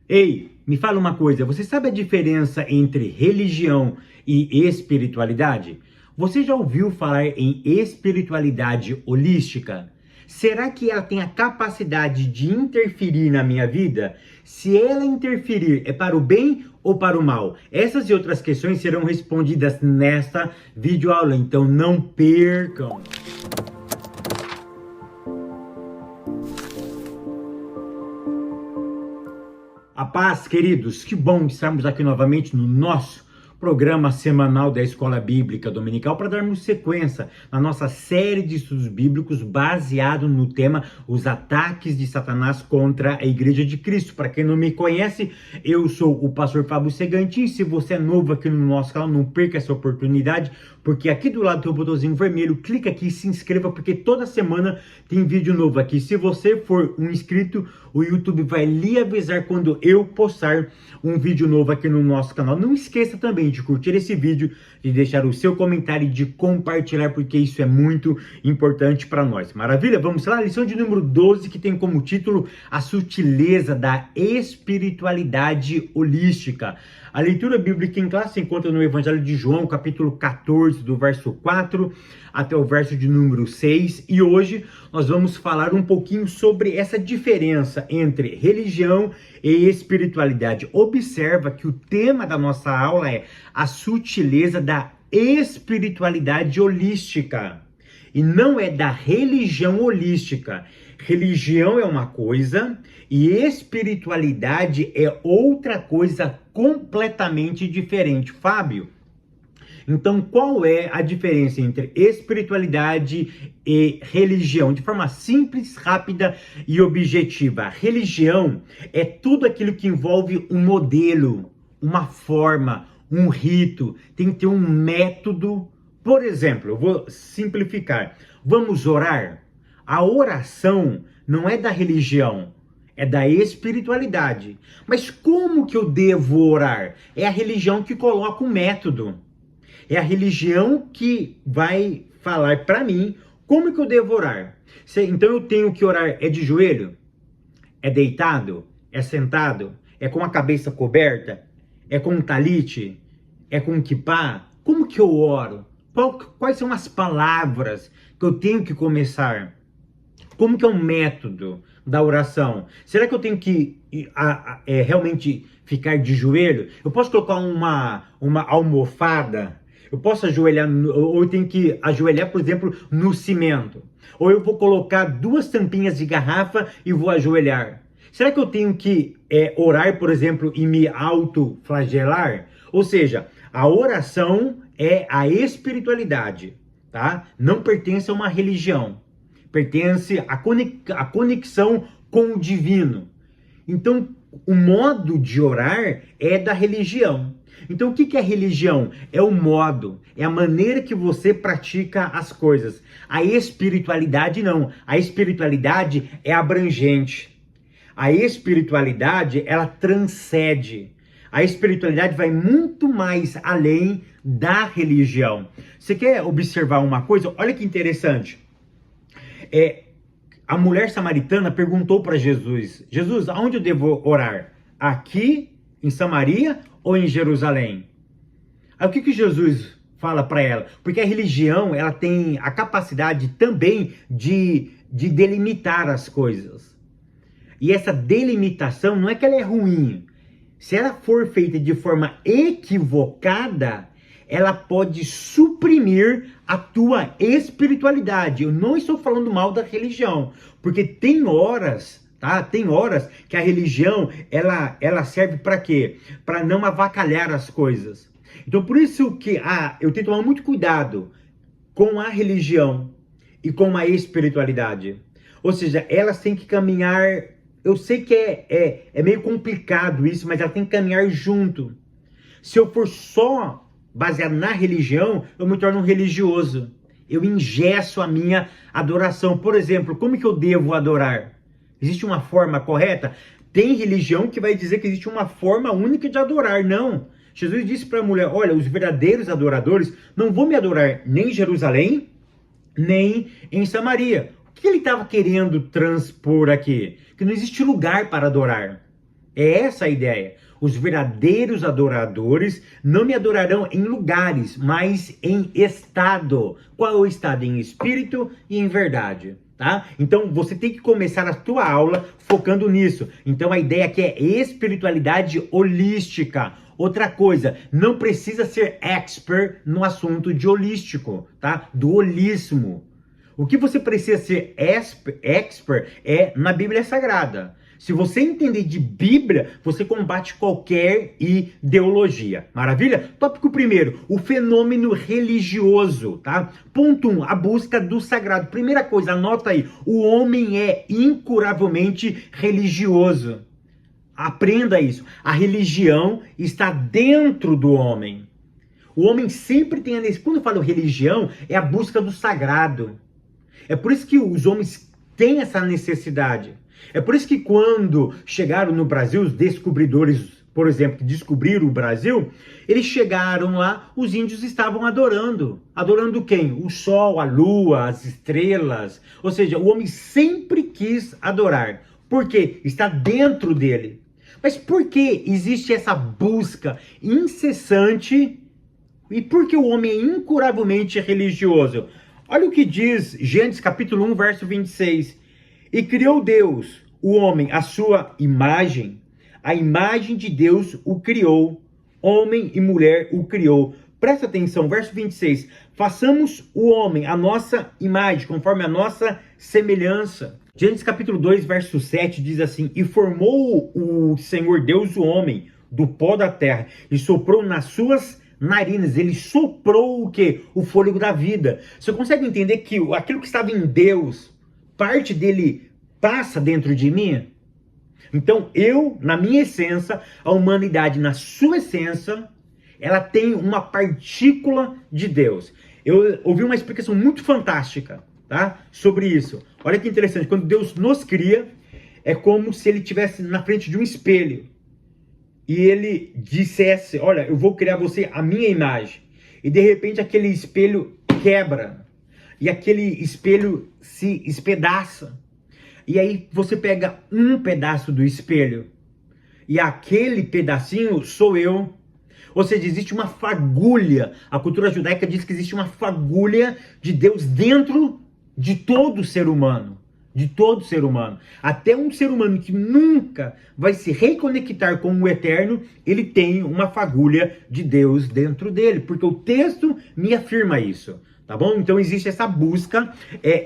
Ei, me fala uma coisa, você sabe a diferença entre religião e espiritualidade? Você já ouviu falar em espiritualidade holística? Será que ela tem a capacidade de interferir na minha vida? Se ela interferir, é para o bem ou para o mal? Essas e outras questões serão respondidas nesta videoaula, então não percam! A paz, queridos, que bom estarmos aqui novamente no nosso programa semanal da Escola Bíblica Dominical para darmos sequência na nossa série de estudos bíblicos baseado no tema Os Ataques de Satanás contra a Igreja de Cristo. Para quem não me conhece, eu sou o pastor Fábio Segantin. Se você é novo aqui no nosso canal, não perca essa oportunidade, porque aqui do lado tem o botãozinho vermelho, clica aqui e se inscreva, porque toda semana tem vídeo novo aqui. Se você for um inscrito, o YouTube vai lhe avisar quando eu postar um vídeo novo aqui no nosso canal. Não esqueça também de curtir esse vídeo, de deixar o seu comentário e de compartilhar, porque isso é muito importante para nós. Maravilha? Vamos lá, lição de número 12, que tem como título A Sutileza da Espiritualidade Holística. A leitura bíblica em classe se encontra no Evangelho de João, capítulo 14, do verso 4 até o verso de número 6. E hoje nós vamos falar um pouquinho sobre essa diferença entre religião e espiritualidade. Observa que o tema da nossa aula é a sutileza da espiritualidade holística. E não é da religião holística. Religião é uma coisa e espiritualidade é outra coisa completamente diferente. Fábio, então qual é a diferença entre espiritualidade e religião? De forma simples, rápida e objetiva. Religião é tudo aquilo que envolve um modelo, uma forma, um rito, tem que ter um método. Por exemplo, eu vou simplificar. Vamos orar? A oração não é da religião, é da espiritualidade. Mas como que eu devo orar? É a religião que coloca o método. É a religião que vai falar para mim como que eu devo orar. Então eu tenho que orar é de joelho? É deitado? É sentado? É com a cabeça coberta? É com um talite? É com um quipá? Como que eu oro? Quais são as palavras que eu tenho que começar? Como que é o método da oração? Será que eu tenho que realmente ficar de joelho? Eu posso colocar uma almofada? Eu posso ajoelhar, ou eu tenho que ajoelhar, por exemplo, no cimento? Ou eu vou colocar 2 tampinhas de garrafa e vou ajoelhar? Será que eu tenho que orar, por exemplo, e me autoflagelar? Ou seja, a oração é a espiritualidade, tá? Não pertence a uma religião. Pertence à conexão com o divino. Então, o modo de orar é da religião. Então, o que é religião? É o modo, é a maneira que você pratica as coisas. A espiritualidade não. A espiritualidade é abrangente. A espiritualidade, ela transcende. A espiritualidade vai muito mais além da religião. Você quer observar uma coisa? Olha que interessante. A mulher samaritana perguntou para Jesus: Jesus, aonde eu devo orar? Aqui em Samaria ou em Jerusalém? Aí o que Jesus fala para ela? Porque a religião, ela tem a capacidade também de delimitar as coisas. E essa delimitação não é que ela é ruim. Se ela for feita de forma equivocada, ela pode suprimir a tua espiritualidade. Eu não estou falando mal da religião, porque tem horas, tá? Tem horas que a religião, ela serve para quê? Para não avacalhar as coisas. Então, por isso que eu tenho que tomar muito cuidado com a religião e com a espiritualidade. Ou seja, elas têm que caminhar. Eu sei que é meio complicado isso, mas elas têm que caminhar junto. Se eu for só baseado na religião, eu me torno um religioso. Eu engesso a minha adoração. Por exemplo, como que eu devo adorar? Existe uma forma correta? Tem religião que vai dizer que existe uma forma única de adorar. Não. Jesus disse para a mulher: olha, os verdadeiros adoradores não vão me adorar nem em Jerusalém, nem em Samaria. O que ele estava querendo transpor aqui? Que não existe lugar para adorar. É essa a ideia. Os verdadeiros adoradores não me adorarão em lugares, mas em estado. Qual é o estado? Em espírito e em verdade. Tá? Então você tem que começar a tua aula focando nisso. Então a ideia aqui é espiritualidade holística. Outra coisa, não precisa ser expert no assunto de holístico, tá? Do holismo. O que você precisa ser expert é na Bíblia Sagrada. Se você entender de Bíblia, você combate qualquer ideologia. Maravilha? Tópico primeiro, o fenômeno religioso, tá? Ponto 1, a busca do sagrado. Primeira coisa, anota aí, o homem é incuravelmente religioso. Aprenda isso. A religião está dentro do homem. O homem sempre tem a... Quando eu falo religião, é a busca do sagrado. É por isso que os homens têm essa necessidade. É por isso que quando chegaram no Brasil, os descobridores, por exemplo, que descobriram o Brasil, eles chegaram lá, os índios estavam adorando. Adorando quem? O sol, a lua, as estrelas. Ou seja, o homem sempre quis adorar. Por quê? Está dentro dele. Mas por que existe essa busca incessante? E por que o homem é incuravelmente religioso? Olha o que diz Gênesis capítulo 1, verso 26. E criou Deus, o homem, a sua imagem. A imagem de Deus o criou. Homem e mulher o criou. Presta atenção, verso 26. Façamos o homem a nossa imagem, conforme a nossa semelhança. Gênesis capítulo 2, verso 7 diz assim: E formou o Senhor Deus o homem do pó da terra e soprou nas suas narinas. Ele soprou o quê? O fôlego da vida. Você consegue entender que aquilo que estava em Deus, parte dele passa dentro de mim? Então eu, na minha essência, a humanidade na sua essência, ela tem uma partícula de Deus. Eu ouvi uma explicação muito fantástica, tá? Sobre isso. Olha que interessante, quando Deus nos cria, é como se ele estivesse na frente de um espelho. E ele dissesse, olha, eu vou criar você a minha imagem. E de repente aquele espelho quebra. E aquele espelho se espedaça. E aí você pega um pedaço do espelho. E aquele pedacinho sou eu. Ou seja, existe uma fagulha. A cultura judaica diz que existe uma fagulha de Deus dentro de todo ser humano. De todo ser humano. Até um ser humano que nunca vai se reconectar com o eterno, ele tem uma fagulha de Deus dentro dele. Porque o texto me afirma isso. Tá bom? Então existe essa busca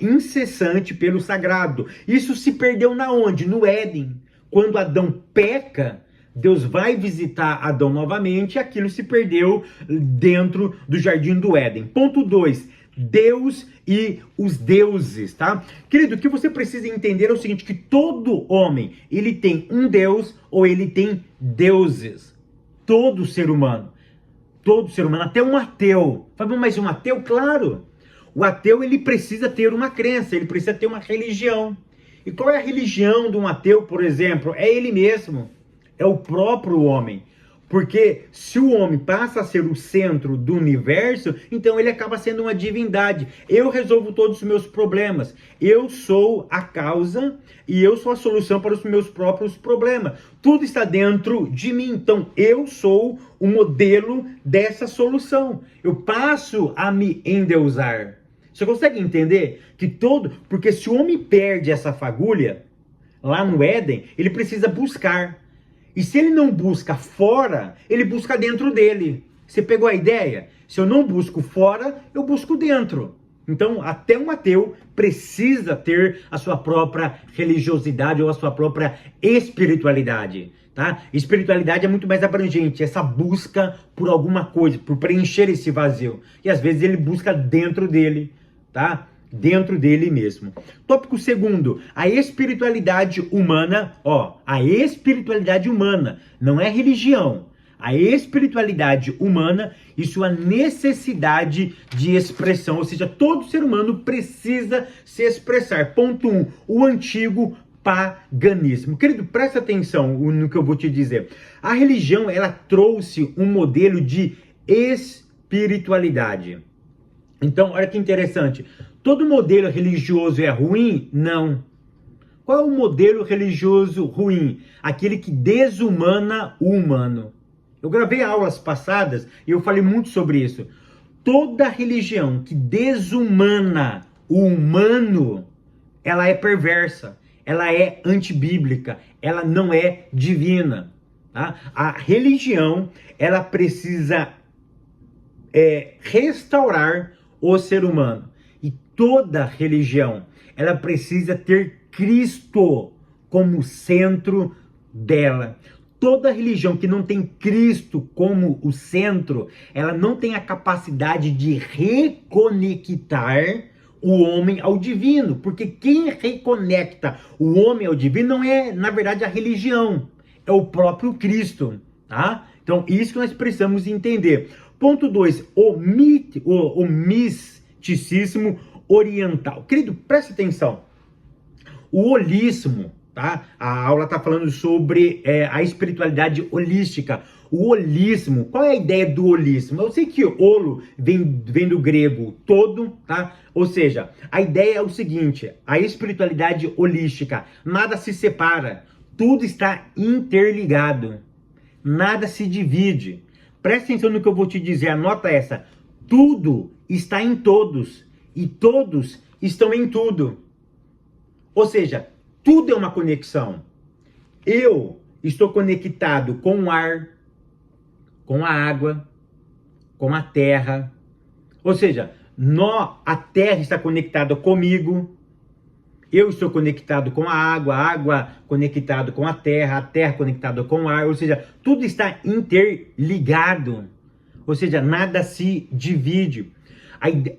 incessante pelo sagrado. Isso se perdeu na onde? No Éden. Quando Adão peca, Deus vai visitar Adão novamente e aquilo se perdeu dentro do jardim do Éden. Ponto 2. Deus e os deuses, tá? Querido, o que você precisa entender é o seguinte, que todo homem, ele tem um Deus ou ele tem deuses. Todo ser humano. Todo ser humano, até um ateu. Fala, mas um ateu? Claro. O ateu, ele precisa ter uma crença, ele precisa ter uma religião. E qual é a religião de um ateu, por exemplo? É ele mesmo. É o próprio homem. Porque se o homem passa a ser o centro do universo, então ele acaba sendo uma divindade. Eu resolvo todos os meus problemas. Eu sou a causa e eu sou a solução para os meus próprios problemas. Tudo está dentro de mim. Então eu sou o modelo dessa solução. Eu passo a me endeusar. Você consegue entender que todo... Porque se o homem perde essa fagulha, lá no Éden, ele precisa buscar. E se ele não busca fora, ele busca dentro dele. Você pegou a ideia? Se eu não busco fora, eu busco dentro. Então, até um ateu precisa ter a sua própria religiosidade ou a sua própria espiritualidade, tá? Espiritualidade é muito mais abrangente, essa busca por alguma coisa, por preencher esse vazio. E às vezes ele busca dentro dele, tá? Dentro dele mesmo. Tópico segundo, a espiritualidade humana, a espiritualidade humana, não é religião. A espiritualidade humana e sua necessidade de expressão, ou seja, todo ser humano precisa se expressar. Ponto 1, o antigo paganismo. Querido, presta atenção no que eu vou te dizer. A religião, ela trouxe um modelo de espiritualidade. Então, olha que interessante. Todo modelo religioso é ruim? Não. Qual é o modelo religioso ruim? Aquele que desumana o humano. Eu gravei aulas passadas e eu falei muito sobre isso. Toda religião que desumana o humano, ela é perversa, ela é antibíblica, ela não é divina. Tá? A religião, ela precisa restaurar o ser humano. E toda religião, ela precisa ter Cristo como centro dela. Toda religião que não tem Cristo como o centro, ela não tem a capacidade de reconectar o homem ao divino. Porque quem reconecta o homem ao divino não é, na verdade, a religião. É o próprio Cristo. Tá? Então, isso que nós precisamos entender. Ponto 2. O misticismo oriental. Querido, preste atenção. O holismo, tá? A aula está falando sobre a espiritualidade holística. O holismo, qual é a ideia do holismo? Eu sei que holo vem do grego todo, tá? Ou seja, a ideia é o seguinte, a espiritualidade holística, nada se separa, tudo está interligado, nada se divide. Presta atenção no que eu vou te dizer, anota essa. Tudo está em todos e todos estão em tudo. Ou seja, tudo é uma conexão. Eu estou conectado com o ar, com a água, com a terra. Ou seja, a terra está conectada comigo. Eu estou conectado com a água conectado com a terra conectada com o ar. Ou seja, tudo está interligado. Ou seja, nada se divide.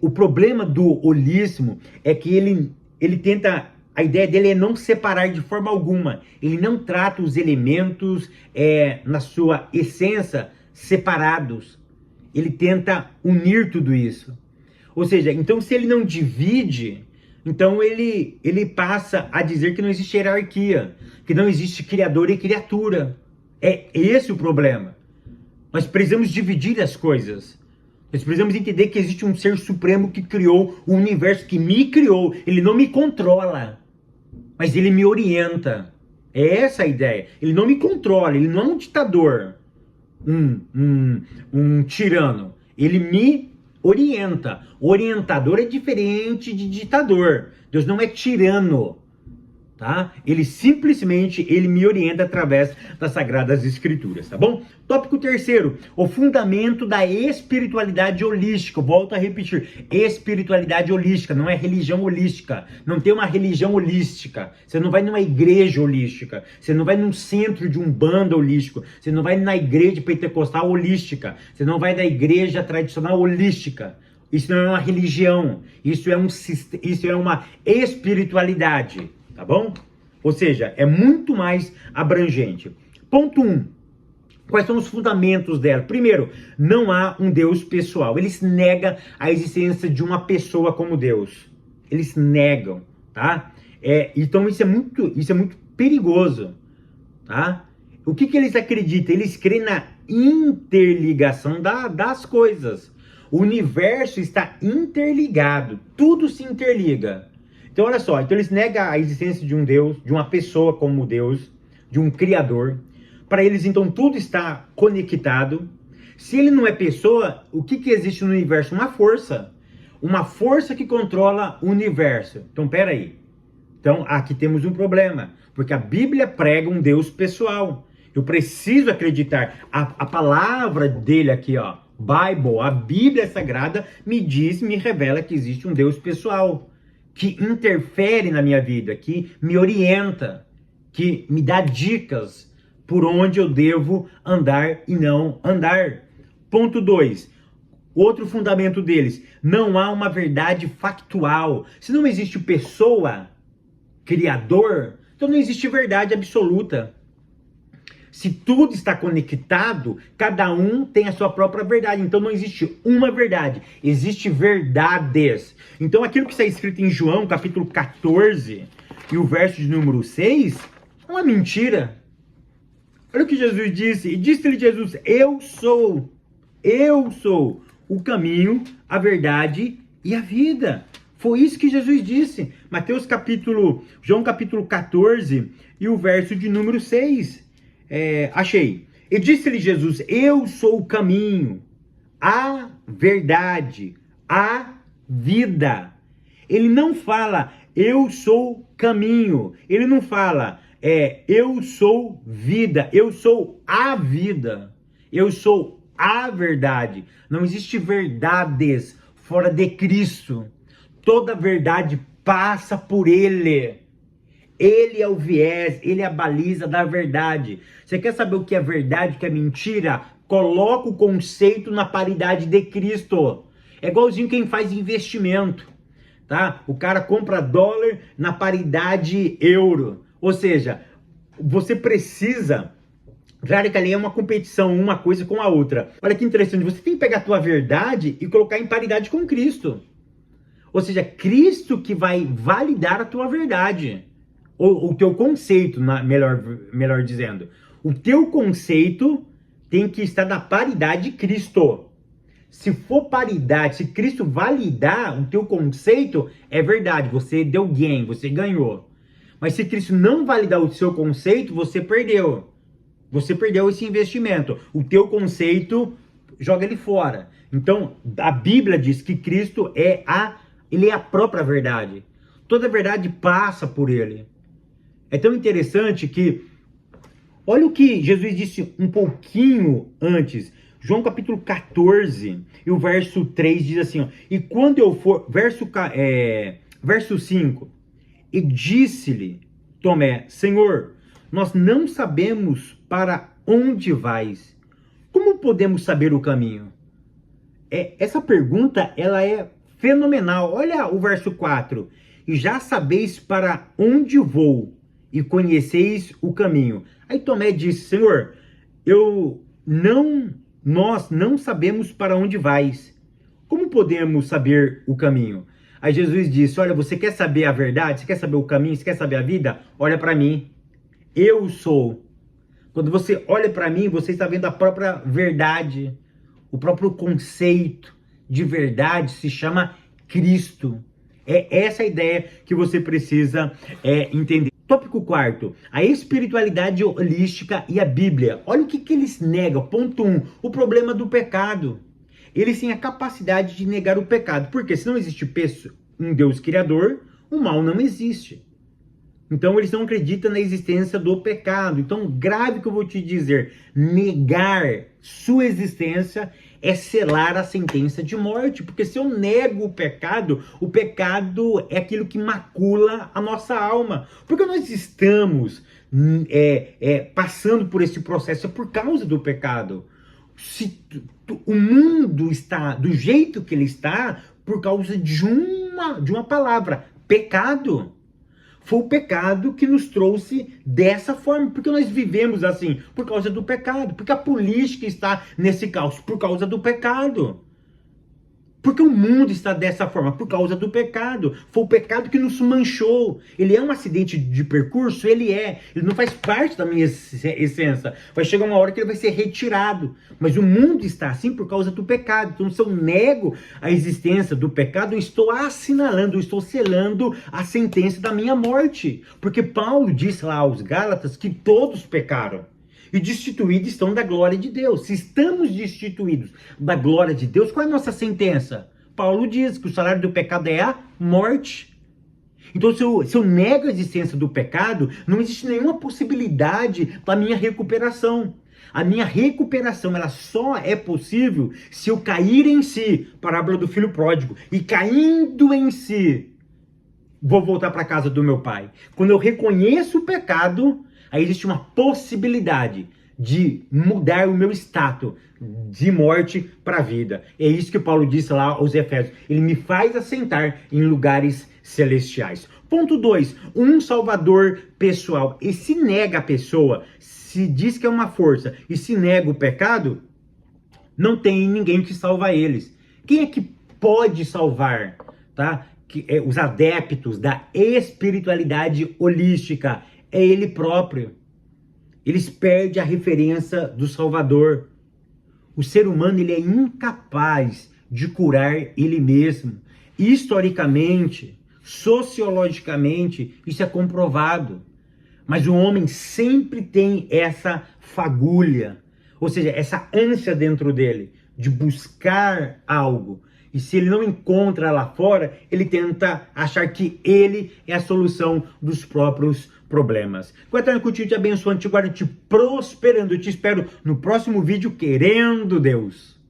O problema do holismo é que ele tenta... A ideia dele é não separar de forma alguma. Ele não trata os elementos na sua essência separados. Ele tenta unir tudo isso. Ou seja, então se ele não divide, então ele passa a dizer que não existe hierarquia, que não existe criador e criatura. É esse o problema. Nós precisamos dividir as coisas. Nós precisamos entender que existe um ser supremo que criou o universo, que me criou. Ele não me controla, mas ele me orienta. É essa a ideia. Ele não me controla, ele não é um ditador, um tirano. Ele me orienta. Orientador é diferente de ditador. Deus não é tirano. Tá? Ele simplesmente me orienta através das Sagradas Escrituras, tá bom? Tópico 3º, o fundamento da espiritualidade holística. Volto a repetir, espiritualidade holística, não é religião holística. Não tem uma religião holística. Você não vai numa igreja holística. Você não vai num centro de umbanda holístico. Você não vai na igreja pentecostal holística. Você não vai na igreja tradicional holística. Isso não é uma religião. Isso é uma espiritualidade. Tá bom? Ou seja, é muito mais abrangente. Ponto 1. Quais são os fundamentos dela? Primeiro, não há um Deus pessoal. Eles negam a existência de uma pessoa como Deus. Eles negam, tá? Então isso é muito perigoso, tá? O que eles acreditam? Eles creem na interligação das coisas. O universo está interligado. Tudo se interliga. Então, olha só, então eles negam a existência de um Deus, de uma pessoa como Deus, de um Criador. Para eles, então, tudo está conectado. Se ele não é pessoa, o que existe no universo? Uma força que controla o universo. Então, peraí. Então, aqui temos um problema, porque a Bíblia prega um Deus pessoal. Eu preciso acreditar. A palavra dele aqui, ó, Bible, a Bíblia Sagrada, me revela que existe um Deus pessoal, que interfere na minha vida, que me orienta, que me dá dicas por onde eu devo andar e não andar. Ponto 2. Outro fundamento deles, não há uma verdade factual. Se não existe pessoa, criador, então não existe verdade absoluta. Se tudo está conectado, cada um tem a sua própria verdade. Então não existe uma verdade, existe verdades. Então aquilo que está escrito em João, capítulo 14, e o verso de número 6, é uma mentira. Olha o que Jesus disse. E disse-lhe Jesus, eu sou o caminho, a verdade e a vida. Foi isso que Jesus disse. João capítulo 14 e o verso de número 6. Achei. E disse-lhe Jesus: eu sou o caminho, a verdade, a vida. Ele não fala, eu sou caminho. Ele não fala, eu sou vida. Eu sou a vida. Eu sou a verdade. Não existe verdades fora de Cristo. Toda verdade passa por Ele. Ele é o viés, Ele é a baliza da verdade. Você quer saber o que é verdade, o que é mentira? Coloca o conceito na paridade de Cristo. É igualzinho quem faz investimento, tá? O cara compra dólar na paridade euro. Ou seja, você precisa... Claro que ali é uma competição, uma coisa com a outra. Olha que interessante, você tem que pegar a tua verdade e colocar em paridade com Cristo. Ou seja, Cristo que vai validar a tua verdade. Ou o teu conceito, melhor dizendo. O teu conceito tem que estar na paridade de Cristo. Se for paridade, se Cristo validar o teu conceito, é verdade, você deu gain, você ganhou. Mas se Cristo não validar o seu conceito, você perdeu. Você perdeu esse investimento. O teu conceito, joga ele fora. Então, a Bíblia diz que Cristo ele é a própria verdade. Toda verdade passa por ele. É tão interessante que, olha o que Jesus disse um pouquinho antes. João capítulo 14, e o verso 3 diz assim, ó, e quando eu for, verso 5, e disse-lhe Tomé, Senhor, nós não sabemos para onde vais. Como podemos saber o caminho? Essa pergunta, ela é fenomenal. Olha o verso 4. E já sabeis para onde vou, e conheceis o caminho. Aí Tomé disse, Senhor, nós não sabemos para onde vais. Como podemos saber o caminho? Aí Jesus disse, olha, você quer saber a verdade? Você quer saber o caminho? Você quer saber a vida? Olha para mim. Eu sou. Quando você olha para mim, você está vendo a própria verdade. O próprio conceito de verdade se chama Cristo. É essa a ideia que você precisa entender. Tópico 4, a espiritualidade holística e a Bíblia. Olha o que eles negam. Ponto 1, o problema do pecado. Eles têm a capacidade de negar o pecado. Porque se não existe um Deus criador, o mal não existe. Então eles não acreditam na existência do pecado. Então, grave que eu vou te dizer, negar sua existência é selar a sentença de morte. Porque se eu nego o pecado é aquilo que macula a nossa alma. Porque nós estamos passando por esse processo por causa do pecado. O mundo está do jeito que ele está por causa de uma palavra, pecado. Foi o pecado que nos trouxe dessa forma, porque nós vivemos assim, por causa do pecado, porque a política está nesse caos, por causa do pecado. Porque o mundo está dessa forma, por causa do pecado. Foi o pecado que nos manchou. Ele é um acidente de percurso? Ele não faz parte da minha essência. Vai chegar uma hora que ele vai ser retirado. Mas o mundo está assim por causa do pecado. Então, se eu nego a existência do pecado, eu estou assinalando, eu estou selando a sentença da minha morte. Porque Paulo disse lá aos Gálatas que todos pecaram e destituídos estão da glória de Deus. Se estamos destituídos da glória de Deus, qual é a nossa sentença? Paulo diz que o salário do pecado é a morte. Então, se eu nego a existência do pecado, não existe nenhuma possibilidade da minha recuperação. A minha recuperação, ela só é possível se eu cair em si, parábola do filho pródigo, e caindo em si, vou voltar para a casa do meu pai. Quando eu reconheço o pecado, aí existe uma possibilidade de mudar o meu status de morte para a vida. É isso que Paulo disse lá aos Efésios. Ele me faz assentar em lugares celestiais. Ponto 2. Um salvador pessoal. E se nega a pessoa, se diz que é uma força e se nega o pecado, não tem ninguém que salva eles. Quem é que pode salvar? Tá? Os adeptos da espiritualidade holística. É ele próprio. Eles perdem a referência do Salvador. O ser humano, ele é incapaz de curar ele mesmo. Historicamente, Sociologicamente, isso é comprovado. Mas o homem sempre tem essa fagulha, ou seja, essa ânsia dentro dele de buscar algo. E se ele não encontra lá fora, ele tenta achar que ele é a solução dos próprios problemas. Que o Eterno continue te abençoando, te guardando, te prosperando. Eu te espero no próximo vídeo, querendo Deus.